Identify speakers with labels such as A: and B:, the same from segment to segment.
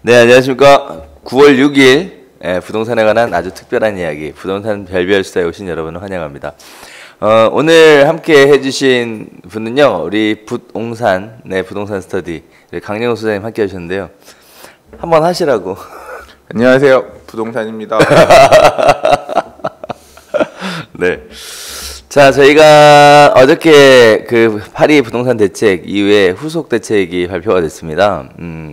A: 네, 안녕하십니까. 9월 6일 부동산에 관한 아주 특별한 이야기, 부동산 별별 수다에 오신 여러분을 환영합니다. 오늘 함께 해주신 분은요, 우리 부동산 스터디 강영호 소장님 함께 하셨는데요. 한번 하시라고.
B: 안녕하세요, 부동산입니다.
A: 네. 자, 저희가 어저께 그 파리 부동산 대책 이후에 후속 대책이 발표가 됐습니다.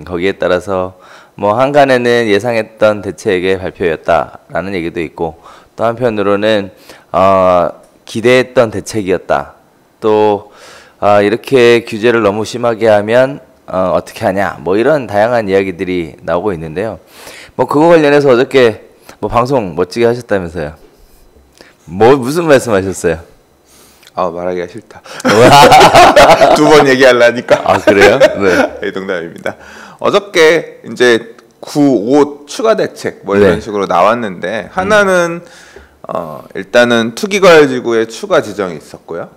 A: 거기에 따라서 뭐 한간에는 예상했던 대책의 발표였다라는 얘기도 있고, 또 한편으로는 기대했던 대책이었다. 또 이렇게 규제를 너무 심하게 하면 어떻게 하냐, 뭐 이런 다양한 이야기들이 나오고 있는데요. 뭐 그거 관련해서 어저께 뭐 방송 멋지게 하셨다면서요. 뭐 무슨 말씀하셨어요?
B: 말하기가 싫다. 두 번 얘기하려니까.
A: 아, 그래요? 네.
B: 농담입니다. 어저께 이제 9, 5 추가 대책 뭐 이런 식으로 나왔는데, 하나는 일단은 투기과열지구에 추가 지정이 있었고요.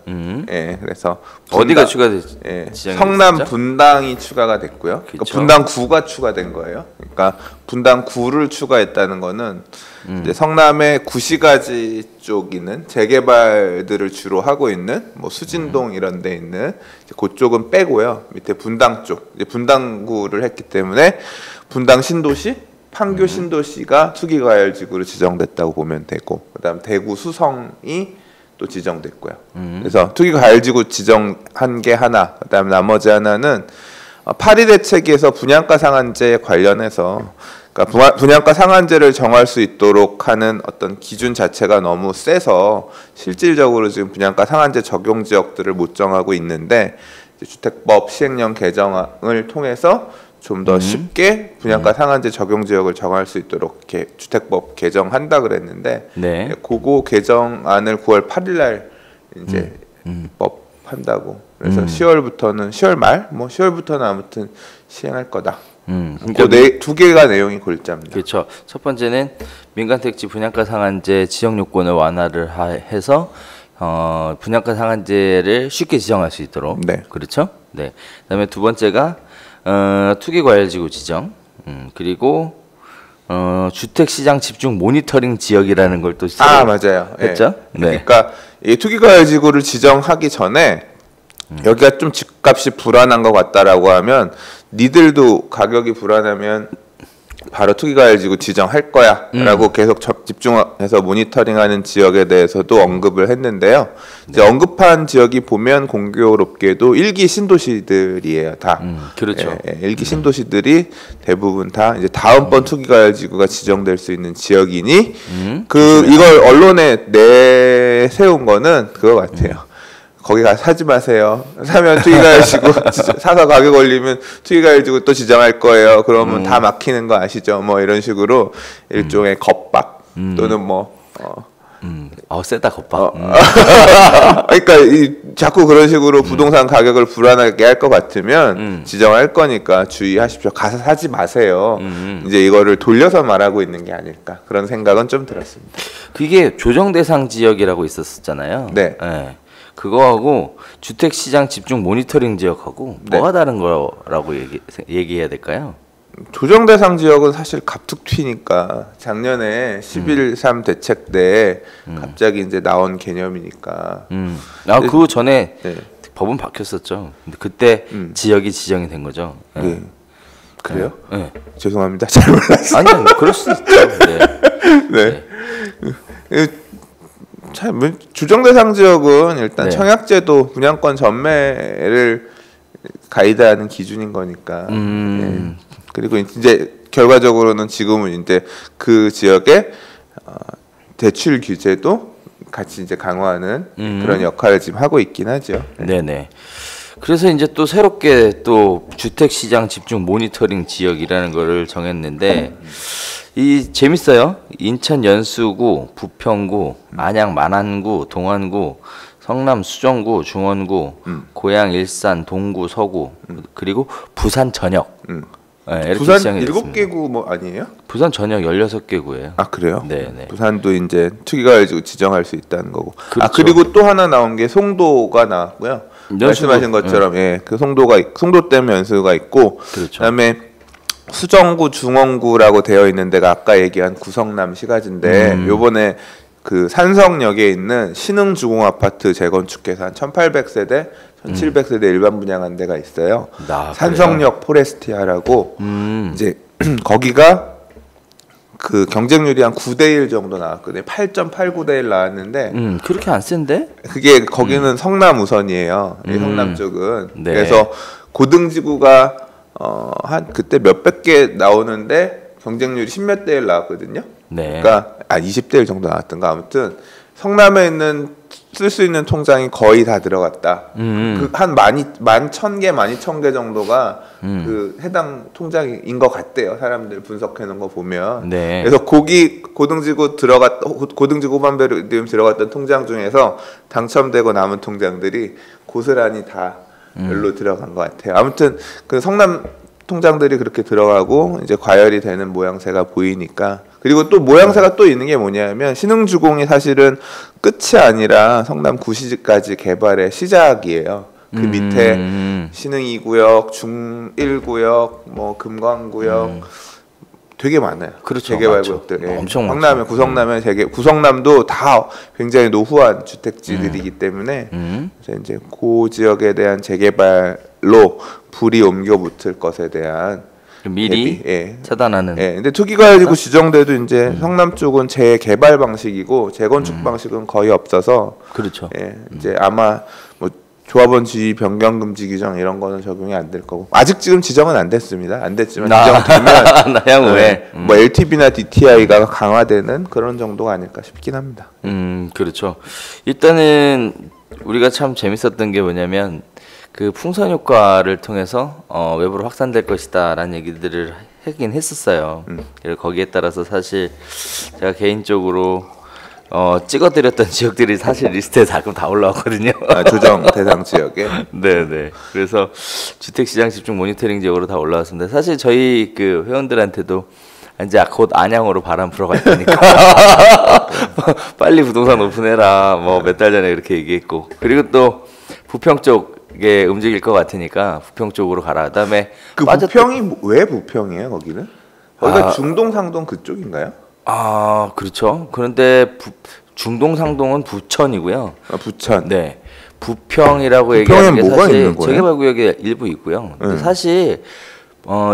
B: 예, 그래서
A: 어디가 추가됐죠?
B: 성남 분당이 추가가 됐고요. 그러니까 분당 9가 추가된 거예요. 그러니까 분당 9를 추가했다는 거는 이제 성남의 구시가지 쪽 있는 재개발들을 주로 하고 있는 뭐 수진동 이런 데 있는 그쪽은 빼고요. 밑에 분당 쪽, 이제 분당 9를 했기 때문에 분당 신도시, 판교 신도시가 투기과열지구로 지정됐다고 보면 되고, 그다음 대구 수성이 또 지정됐고요. 그래서 투기과열지구 지정한 게 하나, 그다음 나머지 하나는 파리 대책에서 분양가 상한제 관련해서, 그러니까 분양가 상한제를 정할 수 있도록 하는 어떤 기준 자체가 너무 세서 실질적으로 지금 분양가 상한제 적용 지역들을 못 정하고 있는데, 주택법 시행령 개정을 통해서 좀 더 쉽게 분양가 상한제 적용 지역을 정할 수 있도록 이렇게 주택법 개정한다 그랬는데, 그거 개정안을 9월 8일 날 이제 입법한다고. 그래서 10월부터는 10월 말, 뭐 10월부터는 아무튼 시행할 거다. 그러니까 두 개가 내용이 골자입니다.
A: 그렇죠. 첫 번째는 민간 택지 분양가 상한제 지정 요건을 완화를 해서 분양가 상한제를 쉽게 지정할 수 있도록.
B: 네.
A: 그렇죠. 네. 그다음에 두 번째가 투기과열지구 지정, 그리고 주택시장 집중 모니터링 지역이라는 걸 또
B: 맞아요.
A: 했죠.
B: 네. 그러니까 이 투기과열지구를 지정하기 전에 여기가 좀 집값이 불안한 것 같다라고 하면, 니들도 가격이 불안하면 바로 투기과열지구 지정할 거야라고 계속 집중해서 모니터링하는 지역에 대해서도 언급을 했는데요. 이제 언급한 지역이 보면 공교롭게도 일기 신도시들이에요, 다.
A: 그렇죠.
B: 일기 신도시들이 대부분 다 이제 다음번 투기과열지구가 지정될 수 있는 지역이니, 이걸 언론에 내세운 거는 그거 같아요. 거기 가서 사지 마세요. 사면 투기과열지구 사서 가격 올리면 투기과열지구 또 지정할 거예요. 그러면 다 막히는 거 아시죠? 뭐 이런 식으로 일종의 겁박 또는 뭐
A: 세다 겁박.
B: 그러니까 자꾸 그런 식으로 부동산 가격을 불안하게 할 것 같으면 지정할 거니까 주의하십시오. 가서 사지 마세요. 이제 이거를 돌려서 말하고 있는 게 아닐까, 그런 생각은 좀 들었습니다.
A: 그게 조정 대상 지역이라고 있었잖아요.
B: 네.
A: 그거하고 주택시장 집중 모니터링 지역하고 뭐가 다른 거라고 얘기해야 될까요?
B: 조정 대상 지역은 사실 갑툭튀니까 작년에 11.3 대책 때 갑자기 이제 나온 개념이니까.
A: 그 전에 법은 바뀌었었죠. 근데 그때 지역이 지정이 된 거죠.
B: 그래요?
A: 네.
B: 죄송합니다. 잘 몰랐어요.
A: 아니요, 그럴 수 있죠.
B: 참, 조정 대상 지역은 일단 청약제도 분양권 전매를 가이드하는 기준인 거니까. 그리고 이제 결과적으로는 지금은 이제 그 지역의 대출 규제도 같이 이제 강화하는 그런 역할을 지금 하고 있긴 하죠.
A: 네네. 그래서 이제 또 새롭게 또 주택시장 집중 모니터링 지역이라는 거를 정했는데, 이 재밌어요. 인천 연수구, 부평구, 안양 만안구, 동안구, 성남 수정구, 중원구, 고양 일산, 동구, 서구, 그리고 부산 전역. 네,
B: 부산 7개구 뭐 아니에요?
A: 부산 전역 16개구예요.
B: 아 그래요?
A: 네, 네.
B: 부산도 이제 투기가 가지고 지정할 수 있다는 거고.
A: 그렇죠.
B: 아 그리고 또 하나 나온 게 송도가 나왔고요. 말씀하신 것처럼 그 송도 댐 연수가 있고,
A: 그렇죠.
B: 그다음에 수정구, 중원구라고 되어 있는 데가 아까 얘기한 구성남 시가지인데 요번에 그 산성역에 있는 신흥주공 아파트 재건축해서 한 1,800세대, 1,700세대 일반 분양한 데가 있어요. 산성역 포레스티아라고 이제 거기가 그 경쟁률이 한 9대1 정도 나왔거든요. 8.89대1 나왔는데
A: 그렇게 안 센데?
B: 그게 거기는 성남 우선이에요. 성남 쪽은.
A: 네.
B: 그래서 고등지구가 한 그때 몇백 개 나오는데 경쟁률이 10몇 대1 나왔거든요.
A: 네.
B: 그러니까 20대1 정도 나왔던가. 아무튼 성남에 있는 쓸 수 있는 통장이 거의 다 들어갔다. 그 한 11,000개, 12,000개 정도가 그 해당 통장인 것 같대요. 사람들 분석해 놓은 거 보면.
A: 네.
B: 그래서 고등지구 후반배리움 들어갔던 통장 중에서 당첨되고 남은 통장들이 고스란히 다 열로 들어간 것 같아요. 아무튼 그 성남 통장들이 그렇게 들어가고 이제 과열이 되는 모양새가 보이니까. 그리고 또 모양새가 또 있는 게 뭐냐면 신흥주공이 사실은 끝이 아니라 성남 구시까지 개발의 시작이에요. 그 밑에 신흥 2구역, 중 1구역, 뭐 금광구역 되게 많아요.
A: 그렇죠.
B: 재개발 구역들. 예.
A: 엄청
B: 성남에 구성남에 구성남도 다 굉장히 노후한 주택지들이기 때문에 이제 그 지역에 대한 재개발로 불이 옮겨 붙을 것에 대한
A: 미리 차단하는.
B: 예. 근데 투기가 가지고 지정돼도 이제 성남 쪽은 재개발 방식이고 재건축 방식은 거의 없어서.
A: 그렇죠.
B: 예. 이제 아마 뭐 조합원 지위 변경 금지 규정 이런 거는 적용이 안 될 거고. 아직 지금 지정은 안 됐습니다. 안 됐지만 지정되면
A: 향후에
B: 뭐 LTV나 DTI가 강화되는 그런 정도가 아닐까 싶긴 합니다.
A: 그렇죠. 일단은 우리가 참 재밌었던 게 뭐냐면 그 풍선 효과를 통해서 외부로 확산될 것이다라는 얘기들을 하긴 했었어요. 그래서 거기에 따라서 사실 제가 개인적으로 찍어드렸던 지역들이 사실 리스트에 가끔 다 올라왔거든요.
B: 조정 대상 지역에.
A: 네네. 그래서 주택시장 집중 모니터링 지역으로 다 올라왔습니다. 사실 저희 그 회원들한테도 이제 곧 안양으로 바람 불어갈 테니까 빨리 부동산 오픈해라. 뭐 몇 달 전에 그렇게 얘기했고, 그리고 또 부평 쪽에 움직일 것 같으니까 부평 쪽으로 가라. 그다음에
B: 그 부평이 왜 부평이에요? 거기는? 거기가 중동 상동 그쪽인가요?
A: 아 그렇죠. 그런데 중동 상동은 부천이고요.
B: 부천.
A: 네. 부평이라고 얘기하는 게 사실 재개발 구역에 일부 있고요. 근데 사실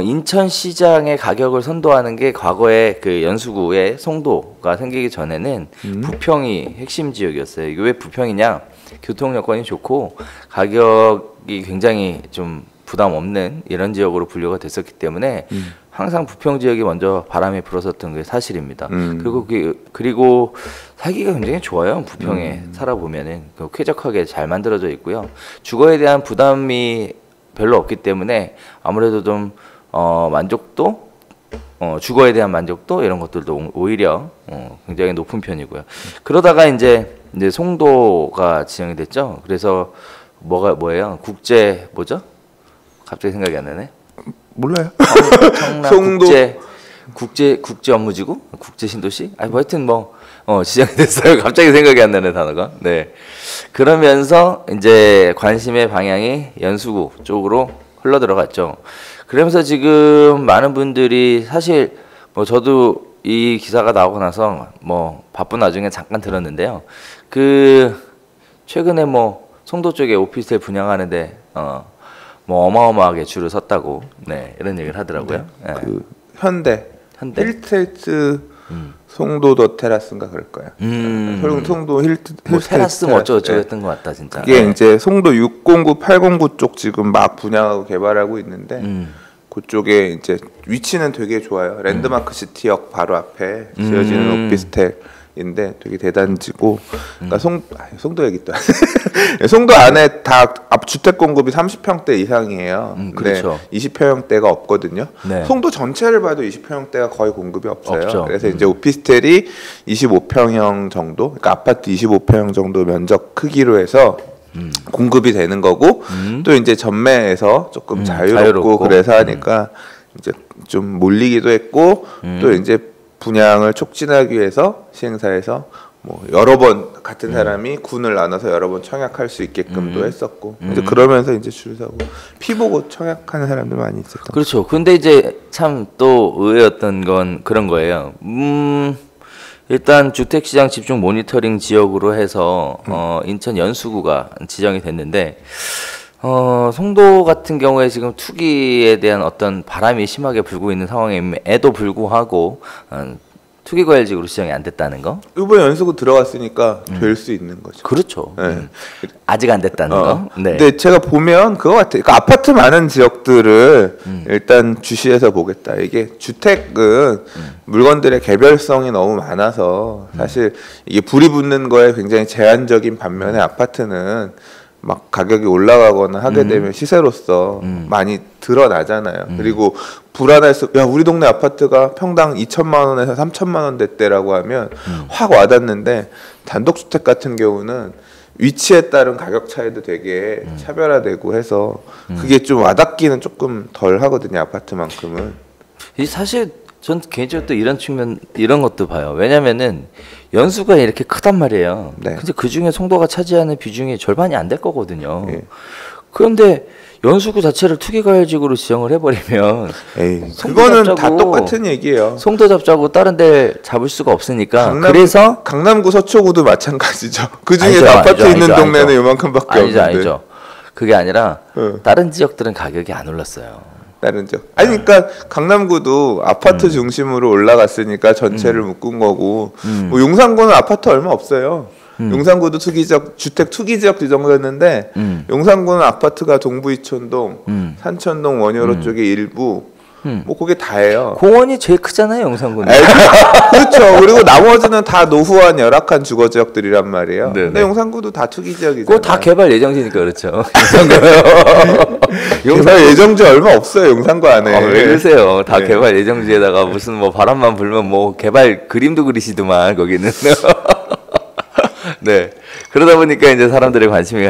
A: 인천시장의 가격을 선도하는 게 과거에 그 연수구에 송도가 생기기 전에는 부평이 핵심 지역이었어요. 이게 왜 부평이냐? 교통 여건이 좋고 가격이 굉장히 좀 부담 없는 이런 지역으로 분류가 됐었기 때문에 항상 부평 지역이 먼저 바람이 불었었던 게 사실입니다. 그리고 살기가 굉장히 좋아요. 부평에 살아보면은 쾌적하게 잘 만들어져 있고요. 주거에 대한 부담이 별로 없기 때문에 아무래도 좀 만족도, 주거에 대한 만족도 이런 것들도 오히려 굉장히 높은 편이고요. 그러다가 이제 송도가 지정이 됐죠. 그래서 뭐예요? 뭐죠? 갑자기 생각이 안 나네.
B: 몰라요.
A: 송도 국제 업무지구, 국제 신도시. 뭐 하여튼 지정이 됐어요. 갑자기 생각이 안 나네 단어가. 네. 그러면서 이제 관심의 방향이 연수구 쪽으로 흘러 들어갔죠. 그러면서 지금 많은 분들이 사실 저도 이 기사가 나오고 나서 바쁜 와중에 잠깐 들었는데요. 최근에 송도 쪽에 오피스텔 분양하는데 어마어마하게 줄을 섰다고 이런 얘기를 하더라고요.
B: 네. 그 현대 힐스테이트 송도 더 테라스인가 그럴 거예요. 송도
A: 테라스 어쩌고저쩌고 했던 것 같다 진짜.
B: 그게 이제 송도 609, 809 쪽 지금 막 분양하고 개발하고 있는데 그쪽에 이제 위치는 되게 좋아요. 랜드마크 시티역 바로 앞에 지어지는 오피스텔인데 되게 대단지고. 그러니까 송도 얘기 또 송도 안에 다 앞 주택 공급이 30평대 이상이에요.
A: 그렇죠.
B: 20평대가 없거든요.
A: 네.
B: 송도 전체를 봐도 20평대가 거의 공급이 없어요.
A: 없죠.
B: 그래서 이제 오피스텔이 25평형 정도, 그러니까 아파트 25평형 정도 면적 크기로 해서 공급이 되는 거고 또 이제 전매에서 조금 자유롭고 그래서 하니까 이제 좀 몰리기도 했고 또 이제 분양을 촉진하기 위해서 시행사에서 뭐 여러 번 같은 사람이 군을 나눠서 여러 번 청약할 수 있게끔도 했었고 이제 그러면서 이제 줄 서고 피 보고 청약하는 사람들 많이 있었던.
A: 그렇죠. 근데 이제 참 또 의외였던 건 그런 거예요. 일단 주택시장 집중 모니터링 지역으로 해서 인천 연수구가 지정이 됐는데 송도 같은 경우에 지금 투기에 대한 어떤 바람이 심하게 불고 있는 상황임에도 불구하고 투기과열지구로 지정이 안 됐다는 거.
B: 이번에 연수구 들어갔으니까 될 수 있는 거죠.
A: 그렇죠.
B: 네.
A: 아직 안 됐다는 거. 네.
B: 근데 제가 보면 그거 같아요. 그러니까 아파트 많은 지역들을 일단 주시해서 보겠다. 이게 주택은 물건들의 개별성이 너무 많아서 사실 이게 불이 붙는 거에 굉장히 제한적인 반면에 아파트는 막 가격이 올라가거나 하게 되면 시세로서 많이 드러나잖아요. 그리고 불안해서 야 우리 동네 아파트가 평당 2천만 원에서 3천만 원 됐대라고 하면 확 와닿는데 단독주택 같은 경우는 위치에 따른 가격 차이도 되게 차별화되고 해서 그게 좀 와닿기는 조금 덜 하거든요. 아파트만큼은.
A: 사실 전 개인적으로 또 이런 측면 이런 것도 봐요. 왜냐면은 연수가 이렇게 크단 말이에요.
B: 네.
A: 근데 그 중에 송도가 차지하는 비중이 절반이 안 될 거거든요.
B: 예.
A: 그런데 연수구 자체를 투기과열지구로 지정을 해버리면
B: 그거는 다 똑같은 얘기예요.
A: 송도 잡자고 다른 데 잡을 수가 없으니까.
B: 그래서 강남구 서초구도 마찬가지죠. 그 중에서 아파트 있는 동네는 요만큼밖에 없는데.
A: 아니죠. 그게 아니라 다른 지역들은 가격이 안 올랐어요.
B: 다른 지역. 아니 그러니까 강남구도 아파트 중심으로 올라갔으니까 전체를 묶은 거고 뭐 용산구는 아파트 얼마 없어요. 용산구도 주택 투기 지역 지정됐는데 용산구는 아파트가 동부 이촌동, 산천동 원효로 쪽에 일부 뭐 그게 다예요.
A: 공원이 제일 크잖아요, 용산구는.
B: 그렇죠. 그리고 나머지는 다 노후한 열악한 주거 지역들이란 말이에요. 네네. 근데 용산구도 다 투기 지역이잖아요.
A: 그거 다 개발 예정지니까 그렇죠.
B: 개발 예정지 얼마 없어요, 용산구 안에.
A: 왜 그러세요? 다 네. 개발 예정지에다가 무슨 뭐 바람만 불면 뭐 개발 그림도 그리시더만 거기는. 네. 그러다 보니까 이제 사람들의 관심이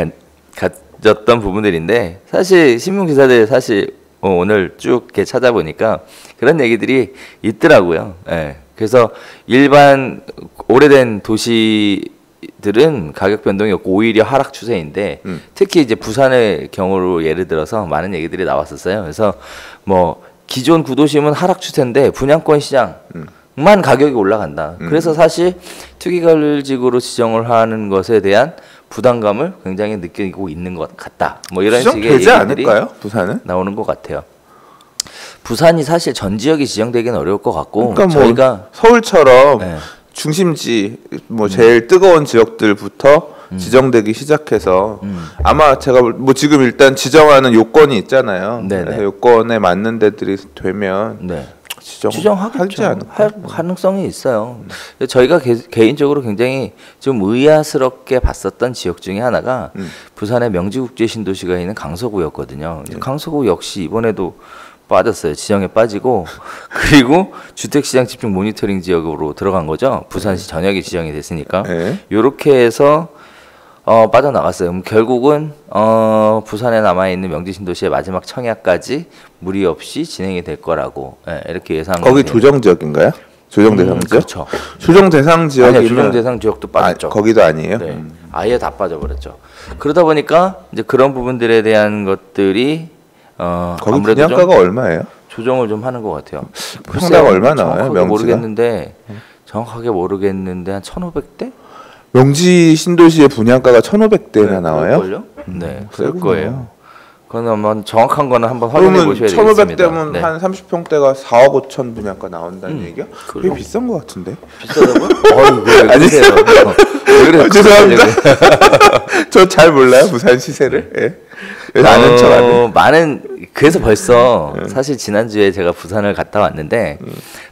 A: 가졌던 부분들인데 사실 신문 기사들 사실 오늘 쭉 이렇게 찾아보니까 그런 얘기들이 있더라고요. 예. 그래서 일반 오래된 도시들은 가격 변동이 없고 오히려 하락 추세인데 특히 이제 부산의 경우로 예를 들어서 많은 얘기들이 나왔었어요. 그래서 뭐 기존 구도심은 하락 추세인데 분양권 시장만 가격이 올라간다. 그래서 사실 투기과열지구로 지정을 하는 것에 대한 부담감을 굉장히 느끼고 있는 것 같다. 뭐 이런 식의 얘기들이
B: 않을까요? 부산은
A: 나오는 것 같아요. 부산이 사실 전 지역이 지정되기는 어려울 것 같고
B: 그러니까
A: 저희가
B: 서울처럼 네. 중심지 뭐 제일 뜨거운 지역들부터 지정되기 시작해서 아마 제가 뭐 지금 일단 지정하는 요건이 있잖아요. 그래서 요건에 맞는 데들이 되면
A: 네. 지정하겠죠. 할 가능성이 있어요. 저희가 개인적으로 굉장히 좀 의아스럽게 봤었던 지역 중에 하나가 부산의 명지국제신도시가 있는 강서구였거든요. 강서구 역시 이번에도 빠졌어요. 지정에 빠지고 그리고 주택시장 집중 모니터링 지역으로 들어간 거죠. 부산시 전역이 지정이 됐으니까 이렇게 해서 빠져나갔어요. 결국은 부산에 남아있는 명지신도시의 마지막 청약까지 무리 없이 진행이 될 거라고 이렇게 예상을
B: 거기 조정 지역인가요? 조정 대상 지역?
A: 그렇죠.
B: 조정 대상 지역이면
A: 조정 대상 지역도 빠졌죠.
B: 거기도 아니에요?
A: 네. 아예 다 빠져버렸죠. 그러다 보니까 이제 그런 부분들에 대한 것들이
B: 거기 분양가가 얼마예요?
A: 조정을 좀 하는 것 같아요.
B: 평당 얼마 나와요?
A: 정확하게 모르겠는데 한 1,500대?
B: 명지 신도시의 분양가가 1,500대나 나와요?
A: 그럴걸요? 네, 그럴 거예요. 그건 아마 정확한 거는 한번 확인해 보셔야 되겠습니다.
B: 1,500대면 네. 한 30평대가 4억 5천 분양가 나온다는 얘기야? 그게 비싼 것 같은데?
A: 비싸다고요? 왜 그러세요? 왜 그래요?
B: 죄송합니다. 저 잘 몰라요 부산 시세를. 예. 아는 척하네.
A: 그래서 벌써 사실 지난주에 제가 부산을 갔다 왔는데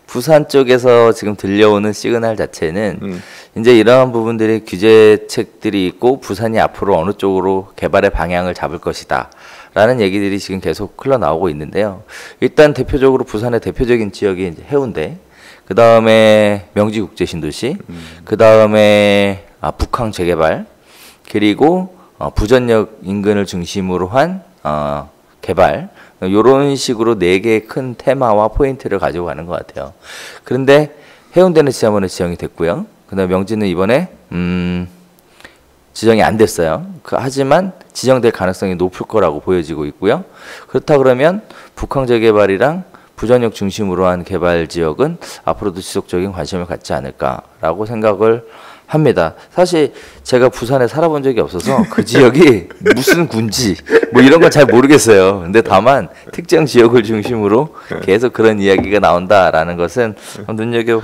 A: 부산 쪽에서 지금 들려오는 시그널 자체는 이제 이러한 부분들이 규제책들이 있고 부산이 앞으로 어느 쪽으로 개발의 방향을 잡을 것이다 라는 얘기들이 지금 계속 흘러나오고 있는데요. 일단 대표적으로 부산의 대표적인 지역이 이제 해운대, 그 다음에 명지국제신도시, 그 다음에 북항 재개발, 그리고 부전역 인근을 중심으로 한 개발, 이런 식으로 4개의 큰 테마와 포인트를 가지고 가는 것 같아요. 그런데 해운대는 지자문으로 지정이 됐고요. 그다음에 명지는 이번에 지정이 안 됐어요. 하지만 지정될 가능성이 높을 거라고 보여지고 있고요. 그렇다 그러면 북항 재개발이랑 부전역 중심으로 한 개발 지역은 앞으로도 지속적인 관심을 갖지 않을까라고 생각을 합니다. 사실 제가 부산에 살아본 적이 없어서 그 지역이 무슨 군지 뭐 이런 건 잘 모르겠어요. 근데 다만 특정 지역을 중심으로 계속 그런 이야기가 나온다라는 것은 눈여겨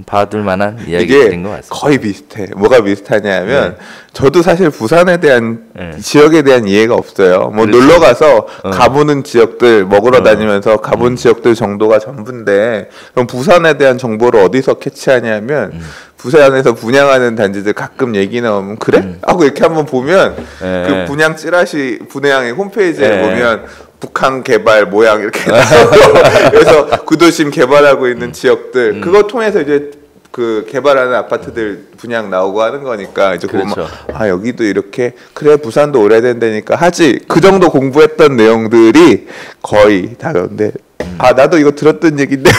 A: 봐둘 만한 이야기인 것 같습니다.
B: 거의 비슷해. 뭐가 비슷하냐면 저도 사실 부산에 대한 지역에 대한 이해가 없어요. 뭐 그렇죠. 놀러 가서 가보는 지역들 먹으러 다니면서 가본 지역들 정도가 전부인데 그럼 부산에 대한 정보를 어디서 캐치하냐면 부산에서 분양하는 단지들 가끔 얘기 나오면 그래? 하고 이렇게 한번 보면 그 분양 찌라시 분양의 홈페이지에 보면 북한 개발 모양 이렇게 나오고 그래서 구도심 개발하고 있는 지역들 그거 통해서 이제 그 개발하는 아파트들 분양 나오고 하는 거니까 이제 그렇죠. 보면 아 여기도 이렇게 그래 부산도 오래된 데니까 하지 그 정도 공부했던 내용들이 거의 다른데 아 나도 이거 들었던 얘기인데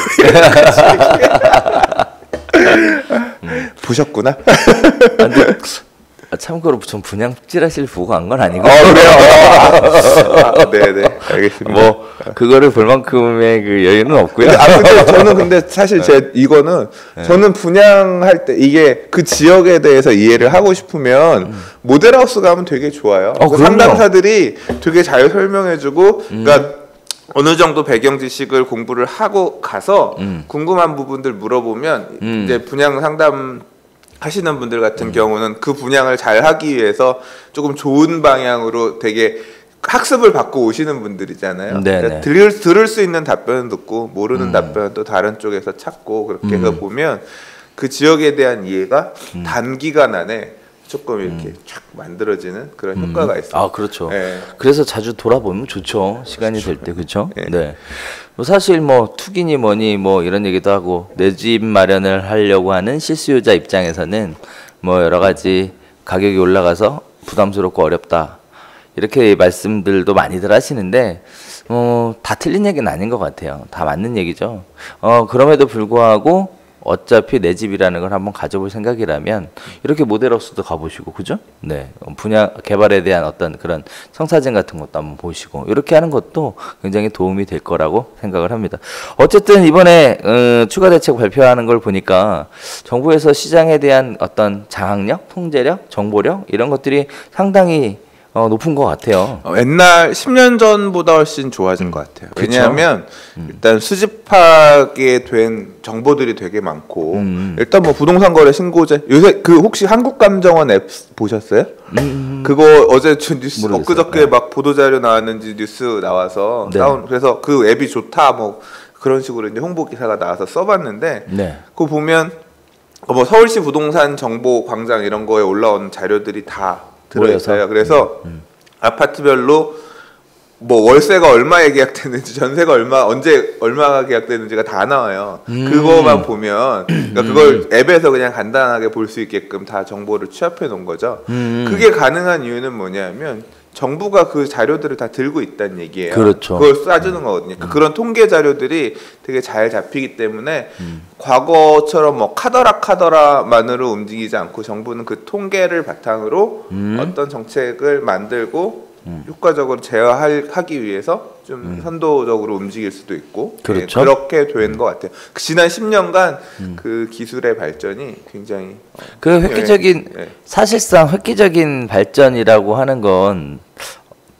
B: 보셨구나.
A: 근데 참고로 전 분양 찌라시를 보고 간 건 아니고.
B: 그래요? 네네 알겠습니다.
A: 뭐 그거를 볼 만큼의 그 여유는 없고요.
B: 근데 저는 근데 사실 이거는 저는 분양할 때 이게 그 지역에 대해서 이해를 하고 싶으면 모델하우스 가면 되게 좋아요. 그 상담사들이 되게 잘 설명해주고 그러니까 어느 정도 배경 지식을 공부를 하고 가서 궁금한 부분들 물어보면 이제 분양 상담 하시는 분들 같은 경우는 그 분양을 잘 하기 위해서 조금 좋은 방향으로 되게 학습을 받고 오시는 분들이잖아요. 그러니까 들을 수 있는 답변은 듣고 모르는 답변은 또 다른 쪽에서 찾고 그렇게 해서 보면 그 지역에 대한 이해가 단기간 안에 조금 이렇게 쫙 만들어지는 그런 효과가 있어요.
A: 아 그렇죠. 네. 그래서 자주 돌아보면 좋죠. 시간이 될 때 그렇죠. 네. 뭐 사실 뭐 투기니 뭐니 뭐 이런 얘기도 하고 내 집 마련을 하려고 하는 실수요자 입장에서는 뭐 여러 가지 가격이 올라가서 부담스럽고 어렵다 이렇게 말씀들도 많이들 하시는데 다 틀린 얘기는 아닌 것 같아요. 다 맞는 얘기죠. 그럼에도 불구하고 어차피 내 집이라는 걸 한번 가져볼 생각이라면 이렇게 모델하우스도 가보시고 그죠? 네, 분야 개발에 대한 어떤 그런 성사진 같은 것도 한번 보시고 이렇게 하는 것도 굉장히 도움이 될 거라고 생각을 합니다. 어쨌든 이번에 추가 대책 발표하는 걸 보니까 정부에서 시장에 대한 어떤 장악력, 통제력, 정보력 이런 것들이 상당히 높은 것 같아요.
B: 옛날 10년 전보다 훨씬 좋아진 것 같아요. 왜냐하면 일단 수집하게 된 정보들이 되게 많고 일단 뭐 부동산 거래 신고제 요새 그 혹시 한국감정원 앱 보셨어요? 그거 어제 뉴스 엊그저께 막 보도자료 나왔는지 뉴스 나와서 그래서 그 앱이 좋다 뭐 그런 식으로 이제 홍보 기사가 나와서 써봤는데 그거 보면 뭐 서울시 부동산 정보 광장 이런 거에 올라온 자료들이 다 들어있어요. 그래서 아파트별로 뭐 월세가 얼마에 계약됐는지 전세가 언제 얼마가 계약됐는지가 다 나와요. 그거만 보면 그러니까 그걸 앱에서 그냥 간단하게 볼 수 있게끔 다 정보를 취합해 놓은 거죠. 그게 가능한 이유는 뭐냐면 정부가 그 자료들을 다 들고 있다는 얘기예요.
A: 그렇죠.
B: 그걸 쏴주는 거거든요. 그런 통계 자료들이 되게 잘 잡히기 때문에 과거처럼 뭐 카더라만으로 움직이지 않고 정부는 그 통계를 바탕으로 어떤 정책을 만들고 효과적으로 제어하기 위해서 좀 선도적으로 움직일 수도 있고
A: 그렇죠.
B: 그렇게 된 것 같아요. 지난 10년간 그 기술의 발전이 굉장히
A: 그 획기적인 사실상 획기적인 발전이라고 하는 건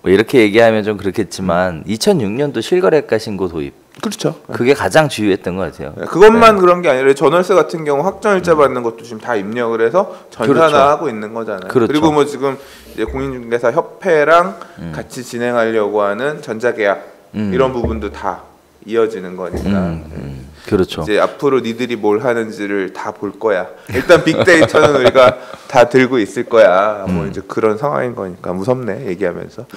A: 뭐 이렇게 얘기하면 좀 그렇겠지만 2006년도 실거래가 신고 도입
B: 그렇죠.
A: 그게 가장 주요했던 것 같아요.
B: 그것만 그런 게 아니라 전월세 같은 경우 확정일자 받는 것도 지금 다 입력을 해서 전산화하고 있는 거잖아요. 그리고 뭐 지금 이제 공인중개사 협회랑 같이 진행하려고 하는 전자계약 이런 부분도 다 이어지는 거니까.
A: 그렇죠.
B: 이제 앞으로 니들이 뭘 하는지를 다 볼 거야. 일단 빅데이터는 우리가 다 들고 있을 거야. 뭐 이제 그런 상황인 거니까 무섭네 얘기하면서.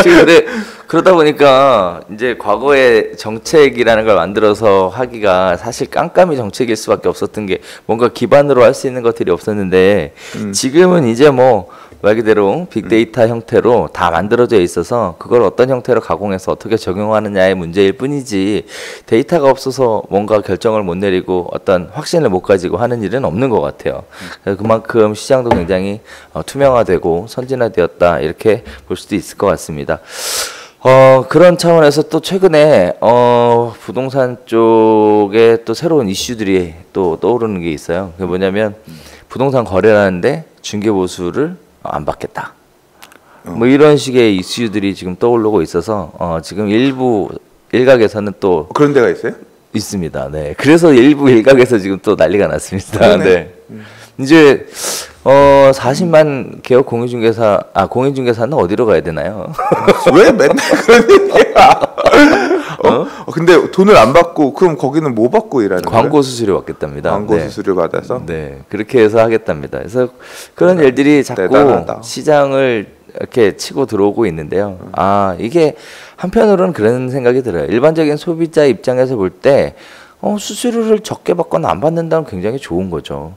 A: 지금 근데 그러다 보니까 이제 과거에 정책이라는 걸 만들어서 하기가 사실 깜깜이 정책일 수밖에 없었던 게 뭔가 기반으로 할 수 있는 것들이 없었는데 지금은 이제 뭐 말 그대로 빅데이터 형태로 다 만들어져 있어서 그걸 어떤 형태로 가공해서 어떻게 적용하느냐의 문제일 뿐이지 데이터가 없어서 뭔가 결정을 못 내리고 어떤 확신을 못 가지고 하는 일은 없는 것 같아요. 그래서 그만큼 시장도 굉장히 투명화되고 선진화되었다 이렇게 볼 수도 있을 것 같습니다. 그런 차원에서 또 최근에 부동산 쪽에 또 새로운 이슈들이 또 떠오르는 게 있어요. 그게 뭐냐면 부동산 거래를 하는데 중개보수를 안 받겠다. 뭐 이런 식의 이슈들이 지금 떠오르고 있어서 지금 일부 일각에서는 또
B: 그런 데가 있어요?
A: 있습니다. 네. 그래서 일부 일각에서 지금 또 난리가 났습니다. 네. 이제 40만 개업 공인중개사는 어디로 가야 되나요?
B: 왜 맨날 그런 얘기야? 근데 돈을 안 받고 그럼 거기는 뭐 받고 일하는 거예요?
A: 광고 수수료 받겠답니다.
B: 광고
A: 네.
B: 수수료 받아서?
A: 네, 그렇게 해서 하겠답니다. 그래서 그런 일들이 자꾸
B: 대단하다.
A: 시장을 이렇게 치고 들어오고 있는데요. 이게 한편으로는 그런 생각이 들어요. 일반적인 소비자 입장에서 볼 때 수수료를 적게 받거나 안 받는다는 굉장히 좋은 거죠.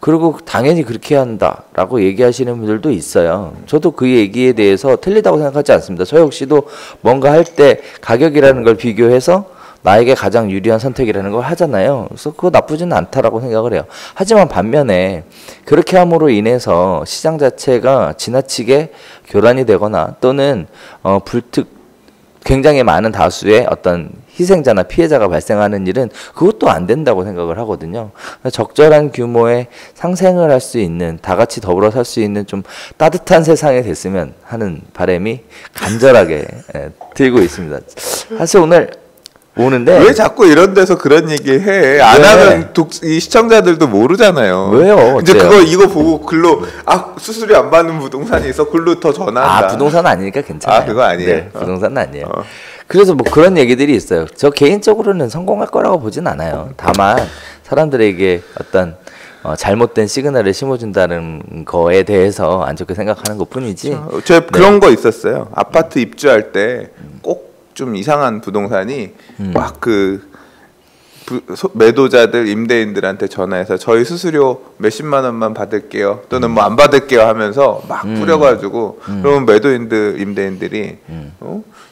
A: 그리고 당연히 그렇게 해야 한다라고 얘기하시는 분들도 있어요. 저도 그 얘기에 대해서 틀리다고 생각하지 않습니다. 저 역시도 뭔가 할 때 가격이라는 걸 비교해서 나에게 가장 유리한 선택이라는 걸 하잖아요. 그래서 그거 나쁘지는 않다라고 생각을 해요. 하지만 반면에 그렇게 함으로 인해서 시장 자체가 지나치게 교란이 되거나 또는 굉장히 많은 다수의 어떤 희생자나 피해자가 발생하는 일은 그것도 안 된다고 생각을 하거든요. 적절한 규모의 상생을 할 수 있는, 다 같이 더불어 살 수 있는 좀 따뜻한 세상이 됐으면 하는 바람이 간절하게 들고 있습니다. 사실 오늘 오는데
B: 왜 자꾸 이런 데서 그런 얘기 해? 안 하면 이 시청자들도 모르잖아요.
A: 왜요?
B: 이제 이거 보고 글로 수수료 안 받는 부동산이 있어. 글로 더 전화한다.
A: 부동산 아니니까 괜찮아요.
B: 그거 아니에요.
A: 네, 부동산은 아니에요. 그래서 뭐 그런 얘기들이 있어요. 저 개인적으로는 성공할 거라고 보진 않아요. 다만 사람들에게 어떤 잘못된 시그널을 심어준다는 거에 대해서 안 좋게 생각하는 것뿐이지.
B: 저 그런 거 있었어요. 아파트 입주할 때 꼭 좀 이상한 부동산이 막 매도자들 임대인들한테 전화해서 저희 수수료 몇십만 원만 받을게요 또는 뭐 안 받을게요 하면서 막 뿌려가지고 그러면 임대인들이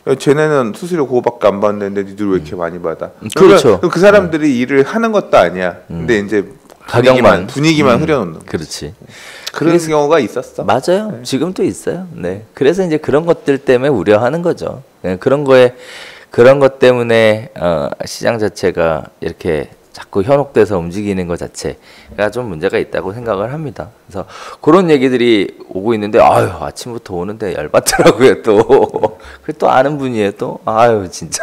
B: 야, 쟤네는 수수료 그거밖에 안 받는데 니들 왜 이렇게 많이 받아?
A: 그렇죠.
B: 그 사람들이 일을 하는 것도 아니야. 근데 이제 분위기만 흐려놓는.
A: 그렇지.
B: 그런 경우가 있었어.
A: 맞아요. 네. 지금도 있어요. 네. 그래서 이제 그런 것들 때문에 우려하는 거죠. 네. 그런 것 때문에 시장 자체가 이렇게 자꾸 현혹돼서 움직이는 것 자체가 좀 문제가 있다고 생각을 합니다. 그래서 그런 얘기들이 오고 있는데 아침부터 오는데 열받더라고요. 또 아는 분이에요. 또 진짜